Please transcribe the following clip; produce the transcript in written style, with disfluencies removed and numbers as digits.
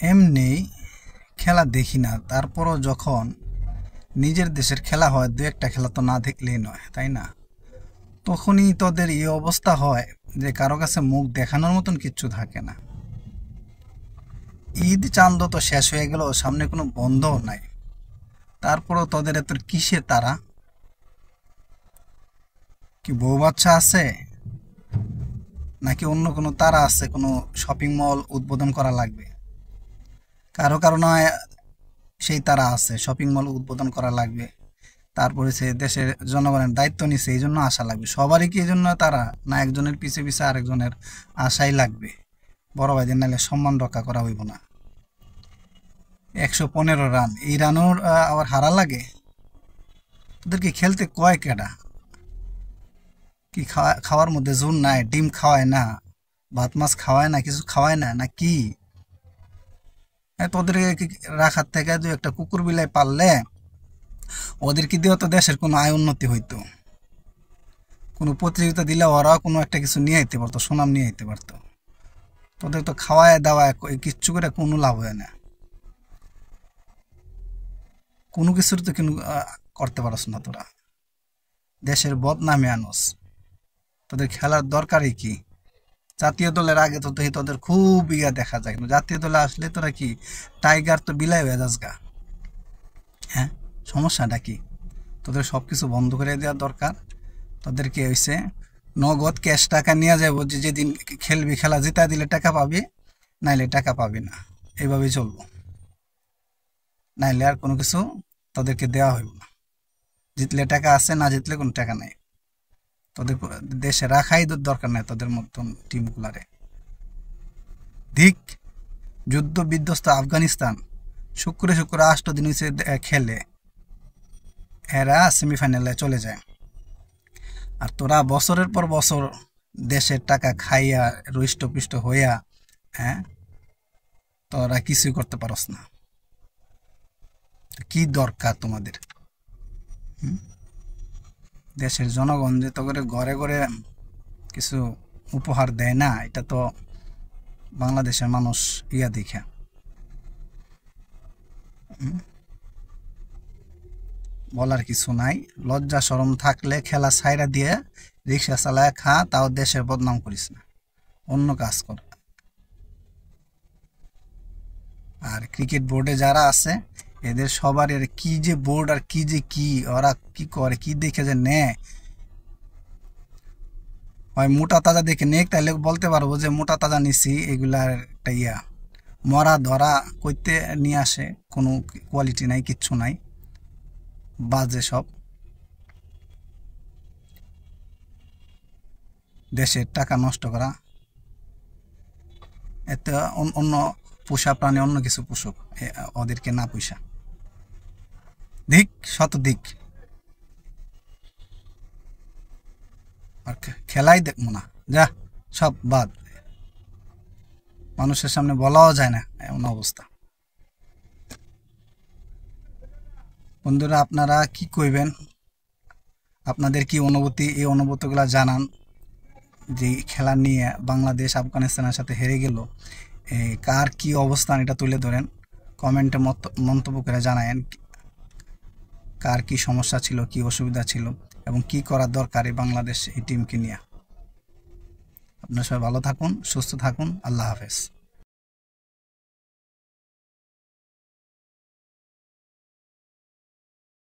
এমনি খেলা দেখি না, তারপরও যখন নিজের দেশের খেলা হয়, দু একটা খেলা তো না দেখলেই নয়, তাই না? তখনই তোদের এই অবস্থা হয় যে কারো কাছে মুখ দেখানোর মতন কিচ্ছু থাকে না। ঈদ চাঁদ তো শেষ হয়ে গেল, সামনে কোনো বন্ধও নাই, তারপরও তোদের এত কিসে তারা? কি বউ বাচ্চা আছে, নাকি অন্য কোনো তারা আছে, কোনো শপিং মল উদ্বোধন করা লাগবে? কারো কারো নয় সেই তারা আছে, শপিং মল উদ্বোধন করা লাগবে, তারপরে সে দেশের জনগণের দায়িত্ব নিছে, এই জন্য আশা লাগবে। সবারই কি এই জন্য তারা, না একজনের পিছে পিছে আরেকজনের আশাই লাগবে? বড় ভাইদের নাহলে সম্মান রক্ষা করা হইব না। 115 রান, এই রানও আবার হারা লাগে? তোদেরকে খেলতে কয় কেডা? কি খাওয়ার মধ্যে জোর নাই? ডিম খাওয়ায় না, ভাত মাছ খাওয়ায় না, কিছু খাওয়ায় না, না কি? তোদেরকে রাখার থেকে দু একটা কুকুর বিলাই পাললে ওদেরকে দিয়েও তো দেশের কোনো আয় উন্নতি হইতো। কোনো প্রতিযোগিতা দিলে ওরাও কোনো একটা কিছু নিয়ে আইতে পারতো, সুনাম নিয়ে আইতে পারতো। তোদের তো খাওয়ায় দাওয়ায় কিচ্ছু করে কোনো লাভ হয় না, কোনো কিছুর তো কিন্তু করতে পারস না তোরা। দেশের বদনামে আনস, তোদের খেলার দরকারই কি? জাতীয় দলের আগে তো দেখি তোদের খুব ইয়া দেখা যায়, কিন্তু জাতীয় দলে আসলে তোরা কি টাইগার তো বিলাই হয়ে যাস গা। হ্যাঁ, সমস্যাটা কি? তোদের সব কিছু বন্ধ করে দেওয়া দরকার। তোদেরকে হয়েছে নগদ ক্যাশ টাকা নিয়ে যাবো, যে যেদিন খেলবি খেলা জিতা দিলে টাকা পাবি, নাইলে টাকা পাবি না, এইভাবেই চলবো। নাইলে আর কোনো কিছু তোদেরকে দেওয়া হইব না। জিতলে টাকা আছে, না জিতলে কোনো টাকা নাই। তোদের দেশে রাখাই দরকার নাই তোদের মতন টিমগুলারে। ধিক, যুদ্ধ বিধ্বস্ত আফগানিস্তান শুক্রে শুক্রে 8 দিন হয়েছে খেলে, এরা সেমিফাইনালে চলে যায়। আর তোরা বছরের পর বছর দেশের টাকা খাইয়া রুষ্ট হইয়া, হ্যাঁ, তোরা কিছুই করতে পারস না। কি দরকার তোমাদের? দেশের জনগণ যে তো করে ঘরে ঘরে কিছু উপহার দেয় না, এটা তো বাংলাদেশের মানুষ ইয়া দেখে। বলার কিছু নাই, লজ্জা শরম থাকলে খেলা ছাইরা দিয়ে রিক্সা চালায় খা, তাও দেশের বদনাম করিস না, অন্য কাজ কর। আর ক্রিকেট বোর্ডে যারা আছে, এদের সবার এর কি যে বোর্ড আর কি যে কি ওরা কি করে, কি দেখে যে নেয়। হয় মোটা তাজা দেখে নেক, তাইলে বলতে পারবো যে মোটা তাজা নিছি, এগুলার একটা ইয়া। মরা ধরা কইতে নিয়ে আসে, কোনো কোয়ালিটি নাই, কিচ্ছু নাই, বাজে সব। দেশের টাকা নষ্ট করা, এতে অন্য পোষা প্রাণী অন্য কিছু পোষক, ওদেরকে না পয়সা দিক, শত দিক। আর খেলাই দেখবো না, যা, সব বাদ। মানুষের সামনে বলাও যায় না, এমন অবস্থা। বন্ধুরা, আপনারা কি কইবেন? আপনাদের কি অনুভূতি, এই অনুভূতিগুলো জানান। যে খেলা নিয়ে বাংলাদেশ আফগানিস্তানের সাথে হেরে গেল, কার কি অবস্থান, এটা তুলে ধরেন, কমেন্টে মন্তব্য করে জানায়েন কার কি সমস্যা ছিল, কি অসুবিধা ছিল, এবং কি করার দরকার এই বাংলাদেশ এই টিমকে নিয়ে। আপনারা সবাই ভালো থাকুন, সুস্থ থাকুন, আল্লাহ হাফেজ।